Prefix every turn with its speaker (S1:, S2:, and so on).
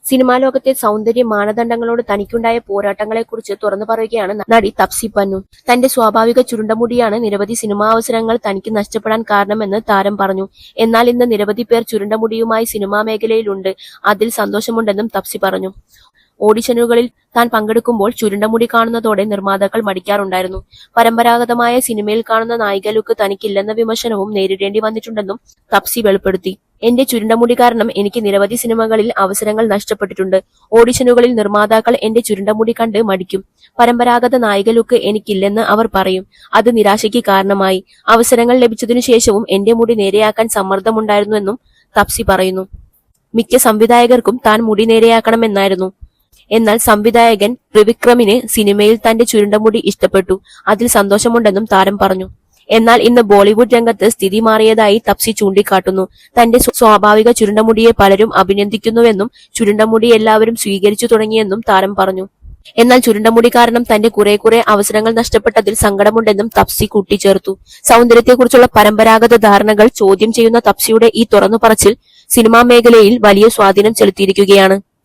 S1: Cinema ലോകത്തെ സൗന്ദര്യ മാനദണ്ഡങ്ങളോട് തനിക്കുണ്ടായ പോരാട്ടങ്ങളെക്കുറിച്ച് തുറന്നു പറയുകയാണ് നടി തപ്സി പന്നു. തന്റെ സ്വാഭാവിക ചുരുണ്ട മുടിയാണ് നിരവധി സിനിമാ അവസരങ്ങൾ തനിക്ക് നഷ്ടപ്പെടാൻ കാരണമെന്ന് താരം പറഞ്ഞു. എന്നാൽ ഇന്ന് നിരവധി പേർ ചുരുണ്ട മുടിയുമായി സിനിമാ മേഖലയിലുണ്ട്. അതിൽ സന്തോഷമുണ്ടെന്നും തപ്സി പറഞ്ഞു. ഓഡിഷനുകളിൽ താൻ പങ്കെടുക്കുമ്പോൾ ചുരുണ്ട മുടി കാണുന്നതോടെ നിർമ്മാതാക്കൾ മടിക്കാറുണ്ടായിരുന്നു. പരമ്പരാഗതമായ സിനിമയിൽ കാണുന്ന നായിക ലുക്ക് തനിക്കില്ലെന്ന വിമർശനവും നേരിടേണ്ടി വന്നിട്ടുണ്ടെന്നും തപ്സി വെളിപ്പെടുത്തി. എന്റെ ചുരുണ്ട മുടി കാരണം എനിക്ക് നിരവധി സിനിമകളിൽ അവസരങ്ങൾ നഷ്ടപ്പെട്ടിട്ടുണ്ട്. ഓഡിഷനുകളിൽ നിർമ്മാതാക്കൾ എന്റെ ചുരുണ്ട മുടി കണ്ട് മടിക്കും. പരമ്പരാഗത നായിക ലുക്ക് എനിക്കില്ലെന്ന് അവർ പറയും. അത് നിരാശയ്ക്ക് കാരണമായി. അവസരങ്ങൾ ലഭിച്ചതിനു ശേഷവും എന്റെ മുടി നേരെയാക്കാൻ സമ്മർദ്ദമുണ്ടായിരുന്നുവെന്നും തപ്സി പറയുന്നു. മിക്ക സംവിധായകർക്കും താൻ മുടി നേരെയാക്കണമെന്നായിരുന്നു. എന്നാൽ സംവിധായകൻ ത്രിവിക്രമിന് സിനിമയിൽ തന്റെ ചുരുണ്ട മുടി ഇഷ്ടപ്പെട്ടു. അതിൽ സന്തോഷമുണ്ടെന്നും താരം പറഞ്ഞു. എന്നാൽ ഇന്ന് ബോളിവുഡ് രംഗത്ത് സ്ഥിതി മാറിയതായി തപ്സി ചൂണ്ടിക്കാട്ടുന്നു. തന്റെ സ്വാഭാവിക ചുരുണ്ട മുടിയെ പലരും അഭിനന്ദിക്കുന്നുവെന്നും ചുരുണ്ട മുടി എല്ലാവരും സ്വീകരിച്ചു തുടങ്ങിയെന്നും താരം പറഞ്ഞു. എന്നാൽ ചുരുണ്ട മുടി കാരണം തന്റെ കുറെ അവസരങ്ങൾ നഷ്ടപ്പെട്ടതിൽ സങ്കടമുണ്ടെന്നും തപ്സി കൂട്ടിച്ചേർത്തു. സൗന്ദര്യത്തെക്കുറിച്ചുള്ള പരമ്പരാഗത ധാരണകൾ ചോദ്യം ചെയ്യുന്ന തപ്സിയുടെ ഈ തുറന്നു പറച്ചിൽ സിനിമാ മേഖലയിൽ വലിയ സ്വാധീനം ചെലുത്തിയിരിക്കുകയാണ്.